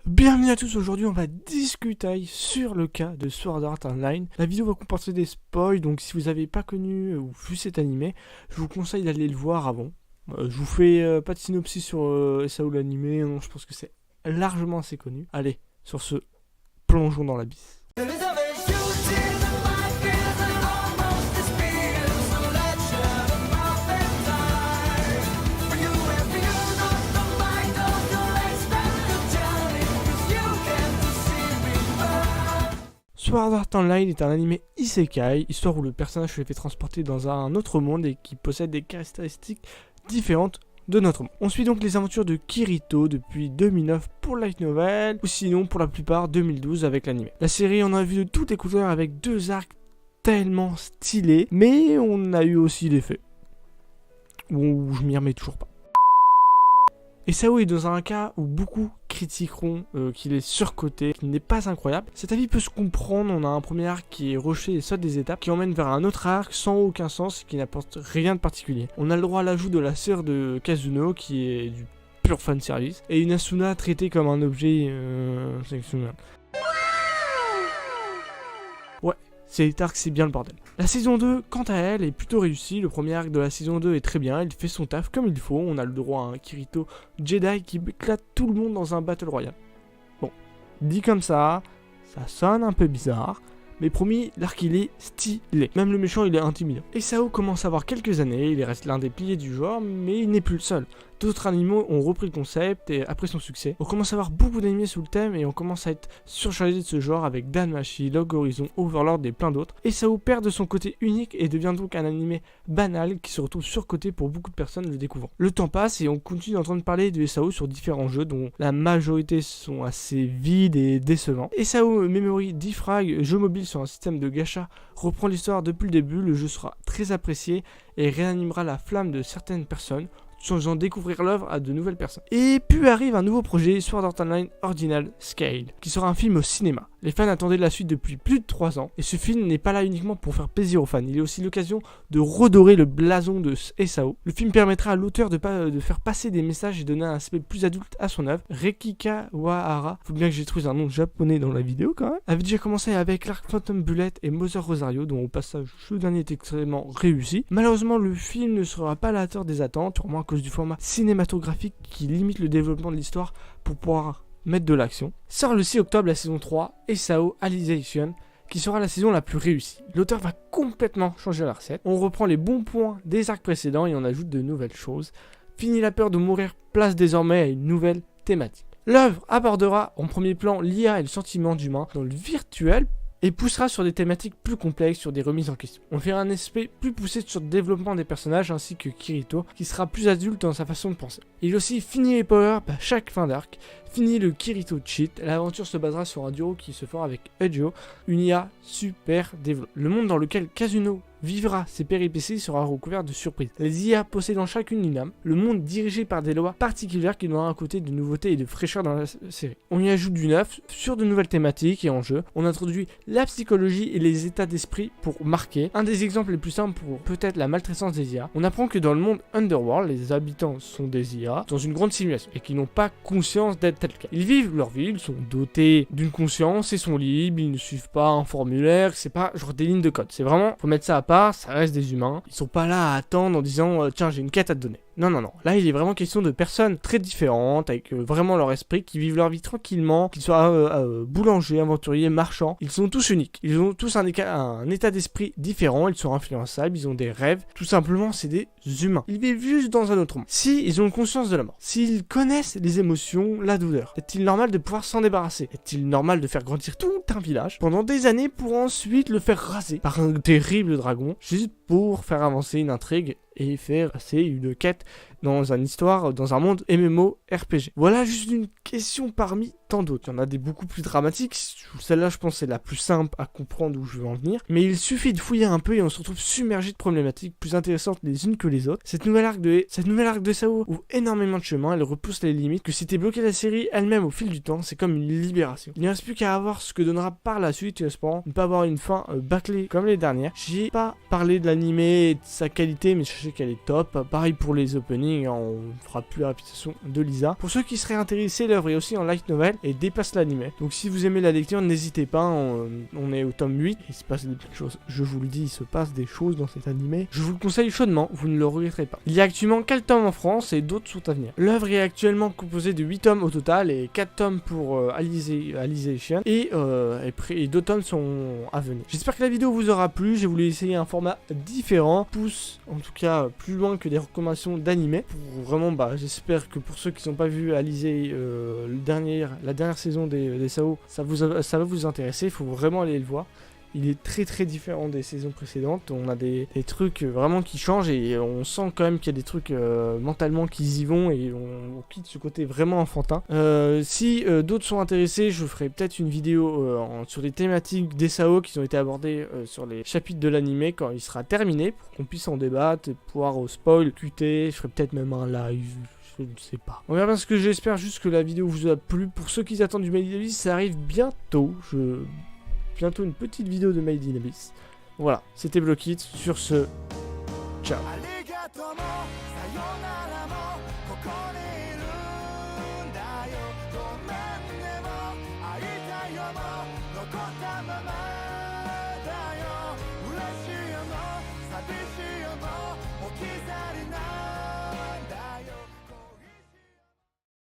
Bienvenue à tous, aujourd'hui on va discuter sur le cas de Sword Art Online. La vidéo va comporter des spoils, donc si vous n'avez pas connu ou vu cet animé, je vous conseille d'aller le voir avant. Je vous fais pas de synopsis sur SAO l'animé, hein, je pense que c'est largement assez connu. Allez, sur ce, plongeons dans l'abysse. Sword Art Online est un animé isekai, histoire où le personnage se fait transporter dans un autre monde et qui possède des caractéristiques différentes de notre monde. On suit donc les aventures de Kirito depuis 2009 pour Light Novel, ou sinon pour la plupart 2012 avec l'anime. La série en a vu de toutes les couleurs avec deux arcs tellement stylés, mais on a eu aussi des faits où je m'y remets toujours pas. Et SAO est dans un cas où beaucoup critiqueront qu'il est surcoté, qu'il n'est pas incroyable. Cet avis peut se comprendre, on a un premier arc qui est rushé et saute des étapes, qui emmène vers un autre arc sans aucun sens et qui n'apporte rien de particulier. On a le droit à l'ajout de la sœur de Kazuno qui est du pur fan service, et une Asuna traitée comme un objet sexuel. Ouais, cet arc c'est bien le bordel. La saison 2, quant à elle, est plutôt réussie. Le premier arc de la saison 2 est très bien, il fait son taf comme il faut. On a le droit à un Kirito Jedi qui éclate tout le monde dans un Battle Royale. Bon, dit comme ça sonne un peu bizarre, mais promis, l'arc il est stylé. Même le méchant il est intimidant. Et SAO commence à avoir quelques années, il reste l'un des piliers du genre, mais il n'est plus le seul. D'autres animaux ont repris le concept et après son succès, on commence à avoir beaucoup d'animés sous le thème et on commence à être surchargé de ce genre avec Danmachi, Log Horizon, Overlord et plein d'autres. Et SAO perd de son côté unique et devient donc un animé banal qui se retrouve surcoté pour beaucoup de personnes le découvrant. Le temps passe et on continue d'entendre parler de SAO sur différents jeux dont la majorité sont assez vides et décevants. SAO Memory Defrag, jeu mobile sur un système de gacha, reprend l'histoire depuis le début. Le jeu sera très apprécié et réanimera la flamme de certaines personnes, faisant découvrir l'œuvre à de nouvelles personnes. Et puis arrive un nouveau projet, Sword Art Online Ordinal Scale, qui sera un film au cinéma. Les fans attendaient la suite depuis plus de 3 ans, et ce film n'est pas là uniquement pour faire plaisir aux fans, il est aussi l'occasion de redorer le blason de SAO. Le film permettra à l'auteur de faire passer des messages et donner un aspect plus adulte à son œuvre. Reiki Kawahara, faut bien que j'ai trouvé un nom japonais dans la vidéo quand même, avait déjà commencé avec l'arc Phantom Bullet et Mother Rosario, dont au passage le dernier est extrêmement réussi. Malheureusement, le film ne sera pas à la hauteur des attentes, sûrement à cause du format cinématographique qui limite le développement de l'histoire pour pouvoir mettre de l'action. Sort le 6 octobre la saison 3, SAO Alicization, qui sera la saison la plus réussie. L'auteur va complètement changer la recette. On reprend les bons points des arcs précédents et on ajoute de nouvelles choses. Fini la peur de mourir, place désormais à une nouvelle thématique. L'œuvre abordera en premier plan l'IA et le sentiment d'humain dans le virtuel et poussera sur des thématiques plus complexes, sur des remises en question. On fera un aspect plus poussé sur le développement des personnages ainsi que Kirito, qui sera plus adulte dans sa façon de penser. Il aussi finit les power-ups à chaque fin d'arc, fini le Kirito cheat. L'aventure se basera sur un duo qui se fera avec Ejo, une IA super développée. Le monde dans lequel Kazuno vivra ses péripéties sera recouvert de surprises. Les IA possédant chacune une âme, le monde dirigé par des lois particulières qui donnera un côté de nouveauté et de fraîcheur dans la série. On y ajoute du neuf sur de nouvelles thématiques et enjeux. On introduit la psychologie et les états d'esprit pour marquer. Un des exemples les plus simples pour peut-être la maltraitance des IA. On apprend que dans le monde Underworld, les habitants sont des IA dans une grande simulation et qui n'ont pas conscience d'être tels quels. Ils vivent leur vie, ils sont dotés d'une conscience et sont libres, ils ne suivent pas un formulaire, c'est pas genre des lignes de code. C'est vraiment, faut mettre ça à part. Ça reste des humains. Ils sont pas là à attendre en disant tiens j'ai une quête à te donner. Non. Là il est vraiment question de personnes très différentes avec vraiment leur esprit qui vivent leur vie tranquillement, qu'ils soient boulangers, aventuriers, marchands. Ils sont tous uniques. Ils ont tous un état d'esprit différent. Ils sont influençables. Ils ont des rêves. Tout simplement c'est des humains. Ils vivent juste dans un autre monde. Si ils ont conscience de la mort, s'ils connaissent les émotions, la douleur, est-il normal de pouvoir s'en débarrasser? Est-il normal de faire grandir tout un village pendant des années pour ensuite le faire raser par un terrible dragon juste pour faire avancer une intrigue et faire passer une quête dans une histoire, dans un monde MMORPG? Voilà juste une question parmi tant d'autres. Il y en a des beaucoup plus dramatiques. Celle-là, je pense, c'est la plus simple à comprendre où je veux en venir. Mais il suffit de fouiller un peu et on se retrouve submergé de problématiques plus intéressantes les unes que les autres. Cette nouvelle arc de SAO ouvre énormément de chemin. Elle repousse les limites. Que si t'es bloqué la série elle-même au fil du temps, c'est comme une libération. Il ne reste plus qu'à voir ce que donnera par la suite, espérant ne pas avoir une fin bâclée comme les dernières. J'ai pas parlé de l'animé et de sa qualité, mais je sais qu'elle est top. Pareil pour les openings. planning, hein, on fera plus la répétition de Lisa. Pour ceux qui seraient intéressés, l'œuvre est aussi en light novel et dépasse l'anime. Donc si vous aimez la lecture, n'hésitez pas, on est au tome 8, il se passe des choses, je vous le dis, il se passe des choses dans cet animé. Je vous le conseille chaudement, vous ne le regretterez pas. Il y a actuellement 4 tomes en France et d'autres sont à venir. L'œuvre est actuellement composée de 8 tomes au total et 4 tomes pour Alicization et 2 tomes sont à venir. J'espère que la vidéo vous aura plu, j'ai voulu essayer un format différent, pousse en tout cas plus loin que des recommandations d'animé. Pour vraiment, j'espère que pour ceux qui n'ont pas vu Alizé la dernière saison des SAO, ça va vous intéresser, il faut vraiment aller le voir. Il est très très différent des saisons précédentes, on a des trucs vraiment qui changent et on sent quand même qu'il y a des trucs mentalement qui y vont et on quitte ce côté vraiment enfantin. Si d'autres sont intéressés, je ferai peut-être une vidéo sur les thématiques des SAO qui ont été abordées sur les chapitres de l'animé quand il sera terminé pour qu'on puisse en débattre et pouvoir spoil, QT, je ferai peut-être même un live. Je ne sais pas. On verra bien ce que j'espère, juste que la vidéo vous a plu. Pour ceux qui attendent du Made in Abyss, ça arrive bientôt. Bientôt une petite vidéo de Made in Abyss. Voilà, c'était Blockit. Sur ce, ciao.